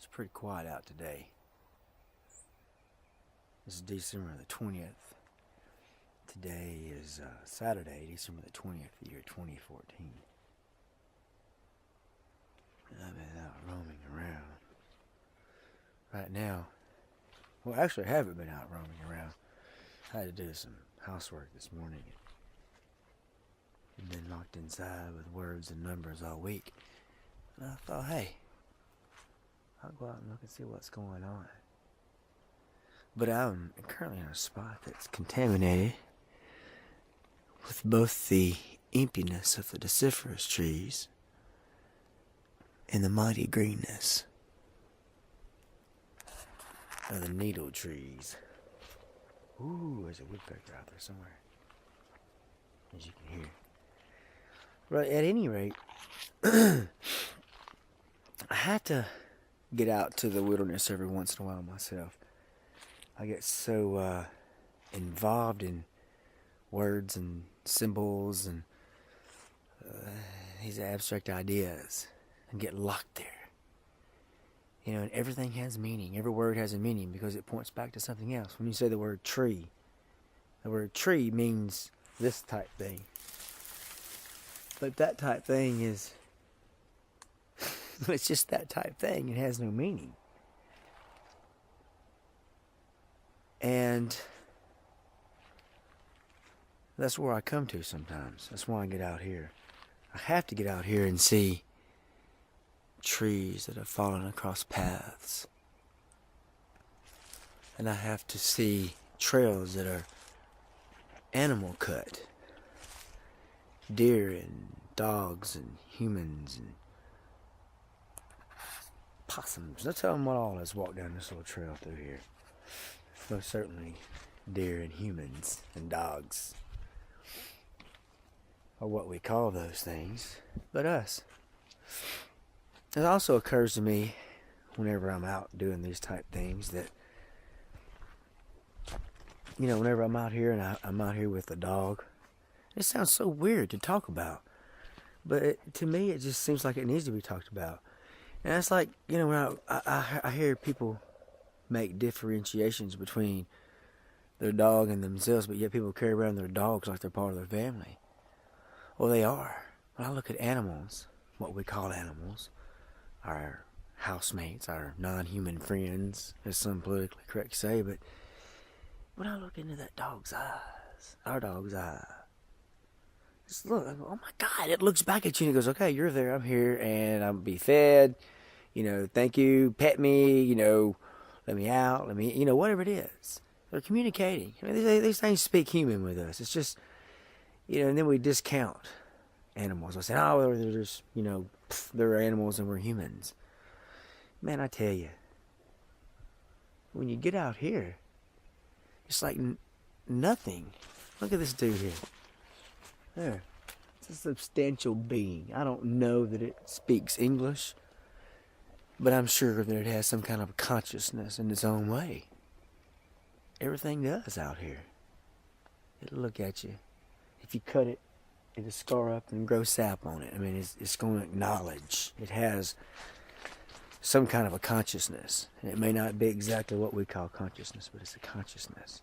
It's pretty quiet out today. This is December the 20th. Today is Saturday, December the 20th, the year 2014. And I've been out roaming around. Right now, well, actually I haven't been out roaming around. I had to do some housework this morning. I've been locked inside with words and numbers all week. And I thought, hey, I'll go out and look and see what's going on. But I'm currently in a spot that's contaminated with both the emptiness of the deciphers trees and the mighty greenness of the needle trees. Ooh, there's a woodpecker out there somewhere, as you can hear. Right, at any rate, I have to get out to the wilderness every once in a while myself. I get so involved in words and symbols and these abstract ideas and get locked there. You know, and everything has meaning. Every word has a meaning because it points back to something else. When you say the word tree means this type thing. But that type thing is, it's just that type thing. It has no meaning. And that's where I come to sometimes. That's why I get out here. I have to get out here and see trees that have fallen across paths. And I have to see trails that are animal cut. Deer and dogs and humans and possums. Let's tell them what all has walked down this little trail through here. Most certainly deer and humans and dogs. Or what we call those things. But us. It also occurs to me whenever I'm out doing these type things that, you know, whenever I'm out here and I'm out here with a dog, it sounds so weird to talk about. But to me, it just seems like it needs to be talked about. And it's like, you know, when I hear people make differentiations between their dog and themselves, but yet people carry around their dogs like they're part of their family. Well, they are. When I look at animals, what we call animals, our housemates, our non-human friends, as some politically correct say, but when I look into that dog's eyes, our dog's eyes, just look, I go, oh my God, it looks back at you and it goes, okay, you're there, I'm here, and I'm be fed, you know, thank you, pet me, you know, let me out, let me, you know, whatever it is. They're communicating. I mean, these things speak human with us. It's just, you know, and then we discount animals. I say, oh, well, they're just, you know, they're animals and we're humans. Man, I tell you, when you get out here, it's like nothing. Look at this dude here. There. It's a substantial being. I don't know that it speaks English, but I'm sure that it has some kind of consciousness in its own way. Everything does out here. It'll look at you. If you cut it, it'll scar up and grow sap on it. I mean, it's going to acknowledge. It has some kind of a consciousness. And it may not be exactly what we call consciousness, but it's a consciousness.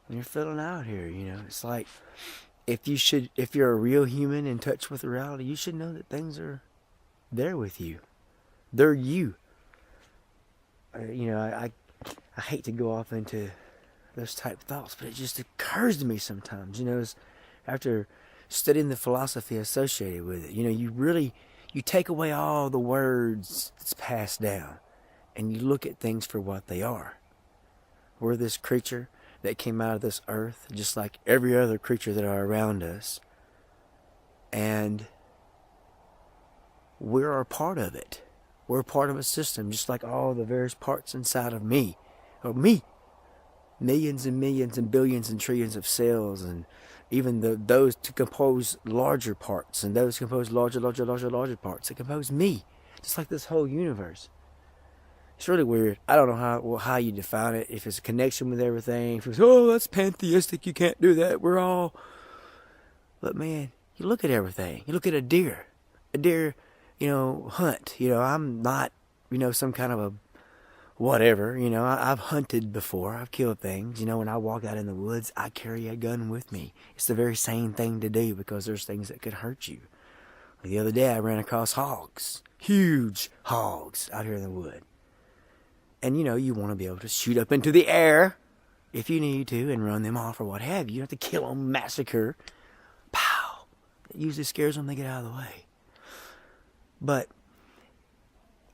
When you're feeling out here, you know, it's like if you're a real human in touch with reality, you should know that things are there with you. They're you. You know, I hate to go off into those type of thoughts, but it just occurs to me sometimes, you know, after studying the philosophy associated with it, you know, you take away all the words that's passed down and you look at things for what they are. We're this creature that came out of this earth, just like every other creature that are around us. And we're a part of it. We're a part of a system, just like all the various parts inside of me. Or me. Millions and millions and billions and trillions of cells, and even those to compose larger parts, and those compose larger parts that compose me. Just like this whole universe. It's really weird. I don't know how you define it. If it's a connection with everything. If it's, oh, that's pantheistic. You can't do that. We're all... But man, you look at everything. You look at a deer. A deer, you know, hunt. You know, I'm not some kind of a whatever. I've hunted before. I've killed things. When I walk out in the woods, I carry a gun with me. It's the very same thing to do because there's things that could hurt you. The other day I ran across hogs. Huge hogs out here in the wood. And you want to be able to shoot up into the air if you need to and run them off or what have you. You don't have to kill them, massacre. Pow! It usually scares them when they get out of the way. But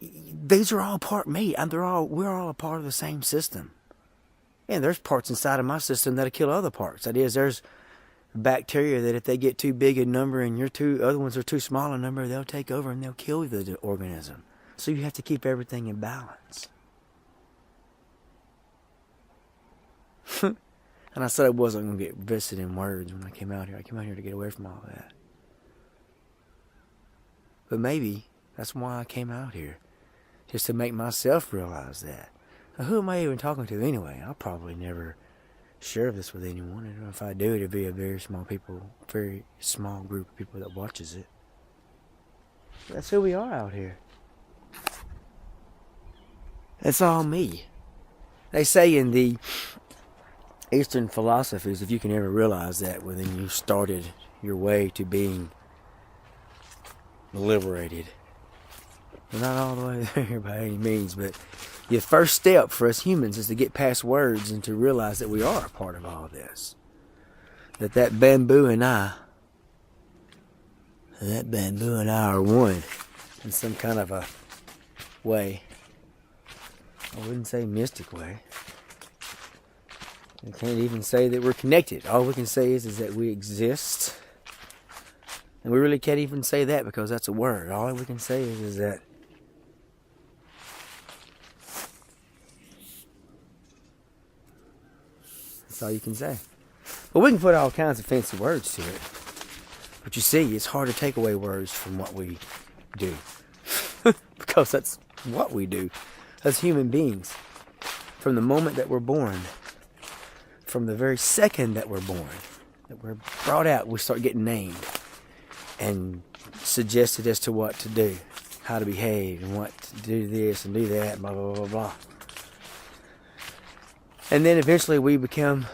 these are all part of me. We're all a part of the same system. And there's parts inside of my system that'll kill other parts. That is, there's bacteria that if they get too big in number and other ones are too small in number, they'll take over and they'll kill the organism. So you have to keep everything in balance. And I said I wasn't going to get vested in words when I came out here. I came out here to get away from all that. But maybe that's why I came out here. Just to make myself realize that. Now, who am I even talking to anyway? I'll probably never share this with anyone. And if I do, it'll be a very small group of people that watches it. That's who we are out here. That's all me. They say in the Eastern philosophies, if you can ever realize that, well, then you started your way to being liberated. We're not all the way there by any means, but the first step for us humans is to get past words and to realize that we are a part of all this. That bamboo and I are one in some kind of a way. I wouldn't say mystic way. I can't even say that we're connected. All we can say is that we exist. And we really can't even say that because that's a word. All we can say is that that's all you can say. But we can put all kinds of fancy words to it. But you see, it's hard to take away words from what we do. Because that's what we do as human beings. From the moment that we're born, from the very second that we're born, that we're brought out, we start getting named and suggested as to what to do, how to behave, and what to do this and do that, blah, blah, blah, blah. And then eventually we have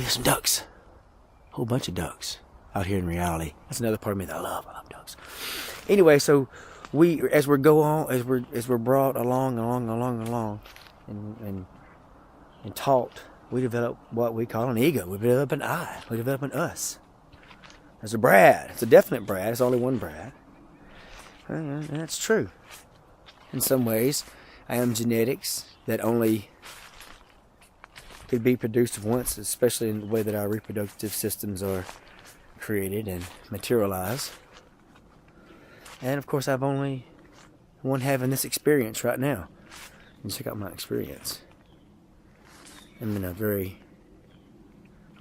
some ducks. A whole bunch of ducks out here in reality. That's another part of me that I love ducks. Anyway, so as we're brought along and taught, we develop what we call an ego. We develop an I. We develop an us. There's a Brad. It's a definite Brad. It's only one Brad. And that's true. In some ways, I am genetics that only could be produced once, especially in the way that our reproductive systems are created and materialized. And of course, I've only one having this experience right now. And check out my experience. I'm in a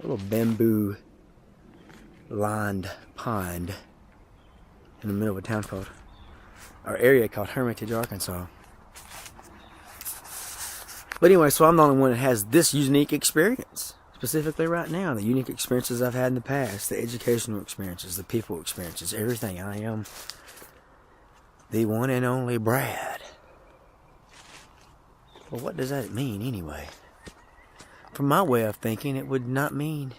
little bamboo lined pond in the middle of a town area called Hermitage, Arkansas. But anyway, so I'm the only one that has this unique experience, specifically right now. The unique experiences I've had in the past, the educational experiences, the people experiences, everything. I am the one and only Brad. Well, what does that mean anyway? From my way of thinking, it would not mean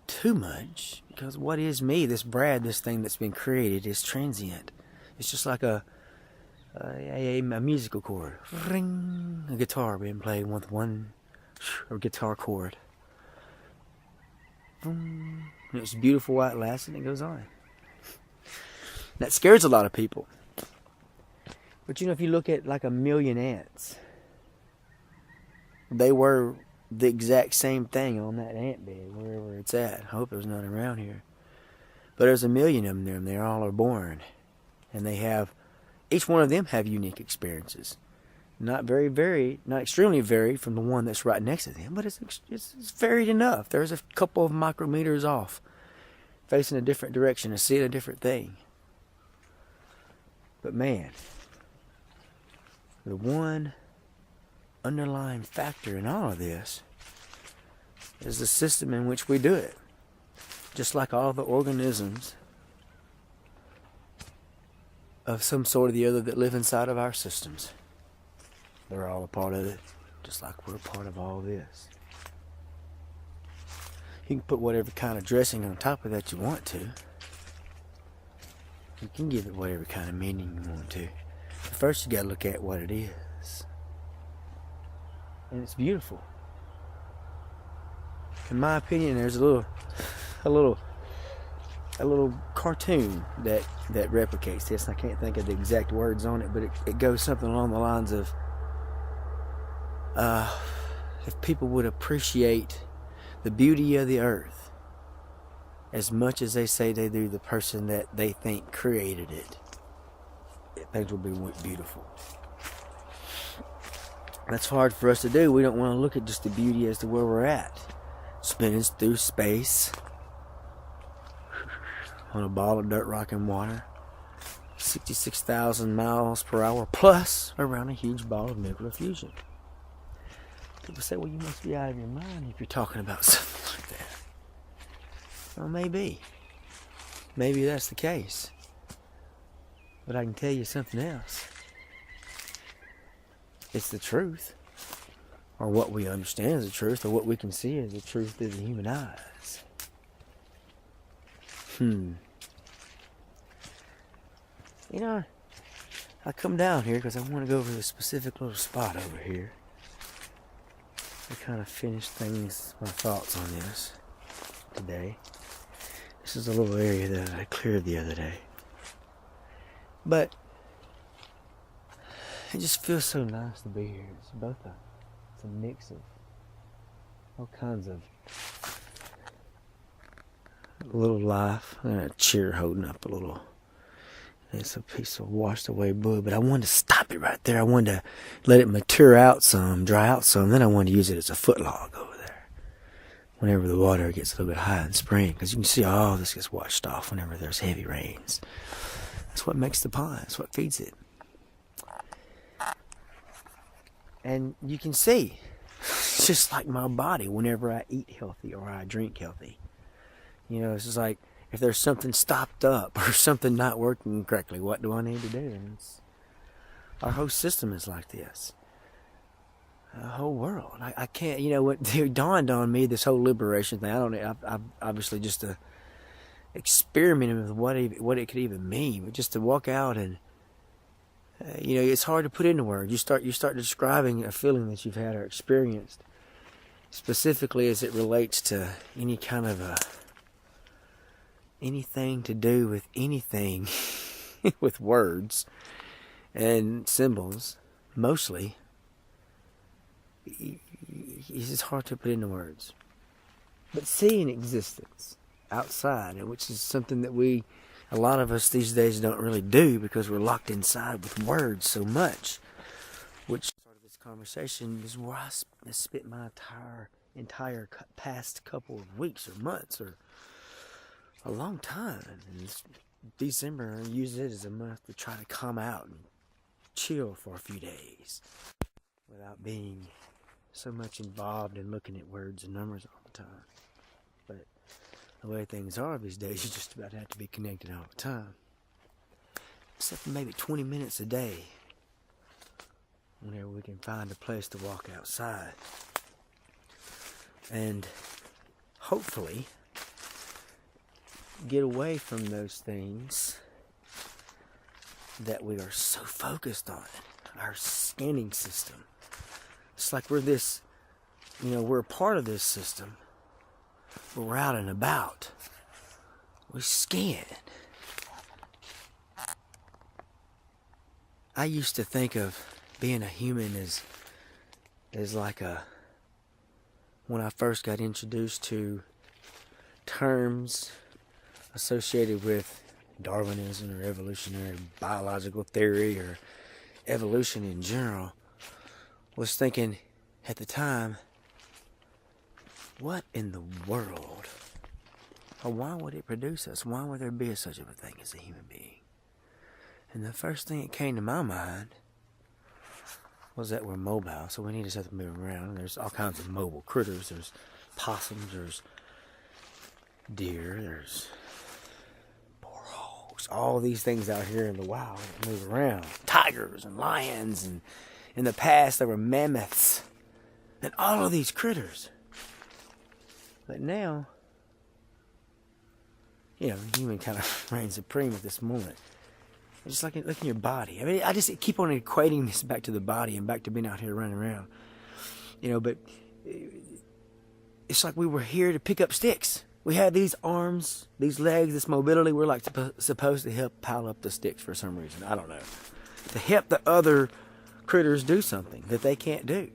too much, because what is me, this Brad, this thing that's been created, is transient. It's just like a musical chord. Ring, a guitar being played with one guitar chord. And it's a beautiful white lass, and it goes on. That scares a lot of people. But if you look at like 1,000,000 ants, they were the exact same thing on that ant bed, wherever it's at. I hope there's none around here. But there's 1,000,000 of them there, and they all are born. And each one of them have unique experiences. Not extremely varied from the one that's right next to them, but it's varied enough. There's a couple of micrometers off, facing a different direction and seeing a different thing. But man, the one underlying factor in all of this is the system in which we do it. Just like all the organisms of some sort or the other that live inside of our systems. They're all a part of it, just like we're a part of all this. You can put whatever kind of dressing on top of that you want to. You can give it whatever kind of meaning you want to. But first you gotta look at what it is. And it's beautiful. In my opinion, there's a little cartoon that replicates this. I can't think of the exact words on it, but it goes something along the lines of, if people would appreciate the beauty of the earth as much as they say they do the person that they think created it, things will be beautiful. That's hard for us to do. We don't want to look at just the beauty as to where we're at, spinning through space on a ball of dirt, rock, and water, 66,000 miles per hour plus around a huge ball of nuclear fusion. People say, well, you must be out of your mind if you're talking about something like that. Well, maybe. Maybe that's the case. But I can tell you something else. It's the truth. Or what we understand as the truth, or what we can see as the truth through the human eyes. You know, I come down here because I want to go over to a specific little spot over here. To kind of finish my thoughts on this today. This is a little area that I cleared the other day. But it just feels so nice to be here. It's a mix of all kinds of little life. A chair holding up a little. It's a piece of washed away wood, but I wanted to stop it right there. I wanted to let it mature out some, dry out some. Then I wanted to use it as a footlog over there. Whenever the water gets a little bit high in spring, because you can see all this gets washed off whenever there's heavy rains. That's what makes the pond. That's what feeds it. And you can see, it's just like my body whenever I eat healthy or I drink healthy. You know, it's just like, if there's something stopped up or something not working correctly, what do I need to do? And our whole system is like this. The whole world. I can't, it dawned on me, this whole liberation thing. I don't know, I've obviously just experimenting with what it could even mean. But just to walk out and, it's hard to put into words. You start describing a feeling that you've had or experienced, specifically as it relates to any kind of anything to do with anything with words and symbols, mostly. It's just hard to put into words. But seeing existence outside, which is something that a lot of us these days don't really do because we're locked inside with words so much. Which part of this conversation is where I spent my entire past couple of weeks or months or a long time. And December, I use it as a month to try to come out and chill for a few days without being so much involved in looking at words and numbers all the time. But the way things are these days, you just about have to be connected all the time. Except for maybe 20 minutes a day, whenever we can find a place to walk outside. And hopefully get away from those things that we are so focused on, our scanning system. It's like we're we're a part of this system, but we're out and about. We scan. I used to think of being a human as like when I first got introduced to terms associated with Darwinism or evolutionary biological theory or evolution in general, was thinking at the time, what in the world? Or why would it produce us? Why would there be such a thing as a human being? And the first thing that came to my mind was that we're mobile, so we need something to move around. There's all kinds of mobile critters. There's possums, there's deer, there's dogs, all these things out here in the wild that move around. Tigers and lions, and in the past there were mammoths and all of these critters. But now, human kind of reigns supreme at this moment. It's just like look in your body. I mean, I just keep on equating this back to the body and back to being out here running around. But it's like we were here to pick up sticks. We had these arms, these legs, this mobility. We're like supposed to help pile up the sticks for some reason. I don't know. To help the other critters do something that they can't do.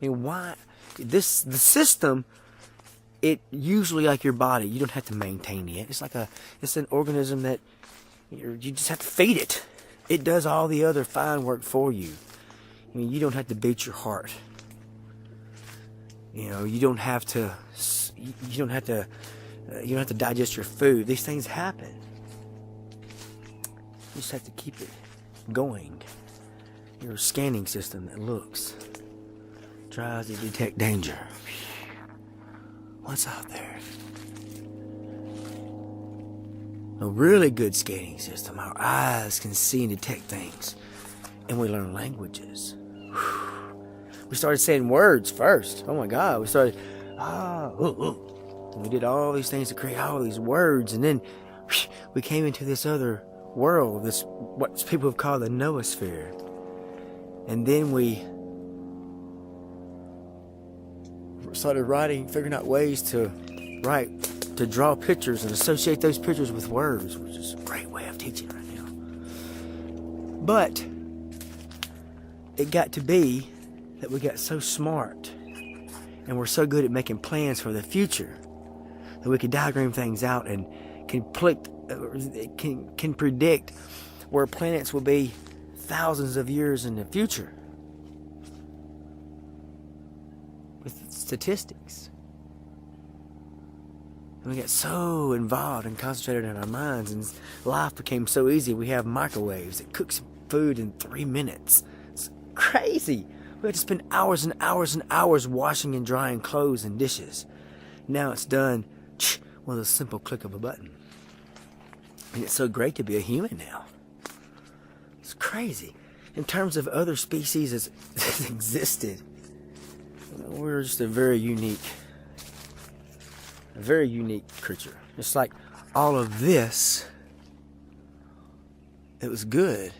I mean, why? The system, it usually, like your body, you don't have to maintain it. It's an organism that you just have to feed it. It does all the other fine work for you. I mean, you don't have to beat your heart. You don't have to digest your food. These things happen. You just have to keep it going. Your scanning system that looks, tries to detect danger. What's out there? A really good scanning system. Our eyes can see and detect things. And we learn languages. We started saying words first. Oh my God. We started, we did all these things to create all these words. And then we came into this other world, what people have called the noosphere. And then we started writing, figuring out ways to write, to draw pictures and associate those pictures with words, which is a great way of teaching right now. But it got to be that we got so smart and we're so good at making plans for the future that we can diagram things out and can predict where planets will be thousands of years in the future with statistics. And we get so involved and concentrated in our minds, and life became so easy. We have microwaves that cooks food in 3 minutes. It's crazy. We had to spend hours and hours and hours washing and drying clothes and dishes. Now it's done with a simple click of a button. And it's so great to be a human now. It's crazy. In terms of other species that existed, we're just a very unique creature. It's like all of this, it was good,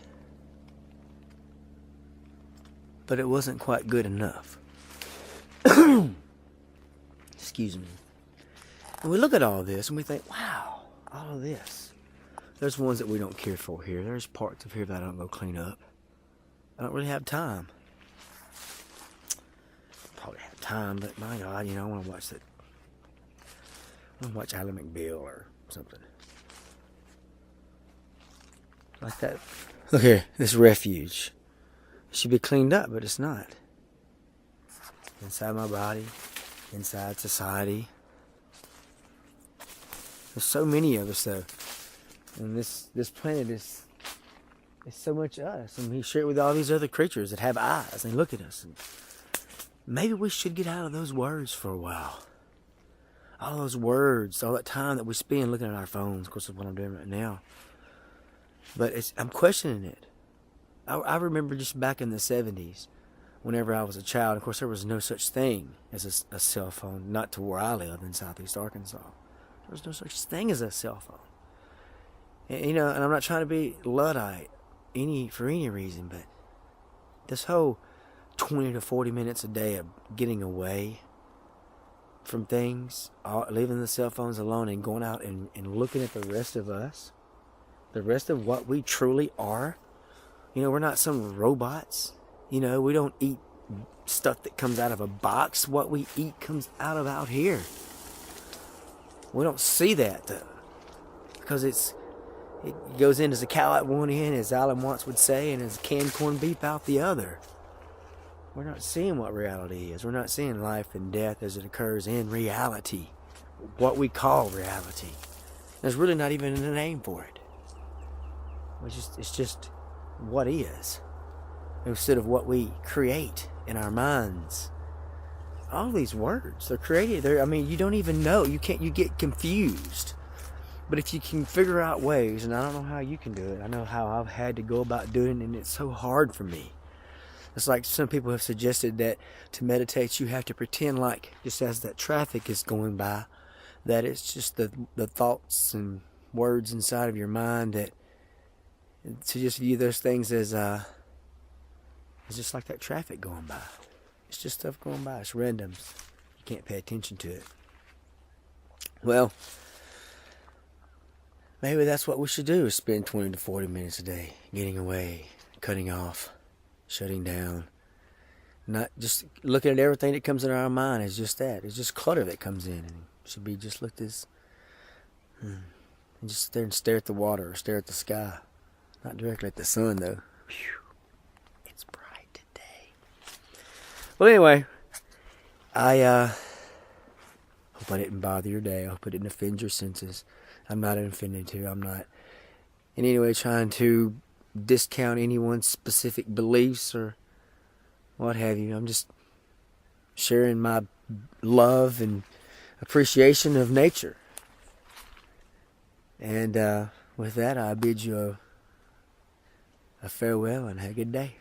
but it wasn't quite good enough. Excuse me. And we look at all this and we think, wow, all of this. There's ones that we don't care for here. There's parts of here that I don't go clean up. I don't really have time. Probably have time, but my God, I want to watch that. I want to watch Ally McBeal or something like that. Look here, this refuge. It should be cleaned up, but it's not. Inside my body, inside society. There's so many of us, though. And this planet is so much us. And we share it with all these other creatures that have eyes and look at us. And maybe we should get out of those words for a while. All those words, all that time that we spend looking at our phones. Of course, that's what I'm doing right now. But I'm questioning it. I remember just back in the 70s, whenever I was a child, of course, there was no such thing as a cell phone, not to where I live in Southeast Arkansas. There was no such thing as a cell phone. And I'm not trying to be Luddite for any reason, but this whole 20 to 40 minutes a day of getting away from things, leaving the cell phones alone and going out and looking at the rest of us, the rest of what we truly are. We're not some robots. We don't eat stuff that comes out of a box. What we eat comes out of out here. We don't see that, though, because it goes in as a cow at one end, as Alan Watts would say, and as canned corned beef out the other. We're not seeing what reality is. We're not seeing life and death as it occurs in reality, what we call reality. There's really not even a name for it. It's just what is, instead of what we create in our minds. All these words, they're created. You don't even know. You get confused But if you can figure out ways, and I don't know how you can do it, I know how I've had to go about doing it, and it's so hard for me. It's like some people have suggested that to meditate you have to pretend like, just as that traffic is going by, that it's just the thoughts and words inside of your mind, that to just view those things as just like that traffic going by. It's just stuff going by. It's randoms. You can't pay attention to it. Well, maybe that's what we should do, is spend 20 to 40 minutes a day getting away, cutting off, shutting down. Not just looking at everything that comes in our mind as just that. It's just clutter that comes in, and it should be just looked as and just sit there and stare at the water or stare at the sky. Not directly at the sun, though. Whew. It's bright today. Well, anyway, I hope I didn't bother your day. I hope I didn't offend your senses. I'm not offended to. I'm not in any way trying to discount anyone's specific beliefs or what have you. I'm just sharing my love and appreciation of nature. And with that, I bid you a farewell and have a good day.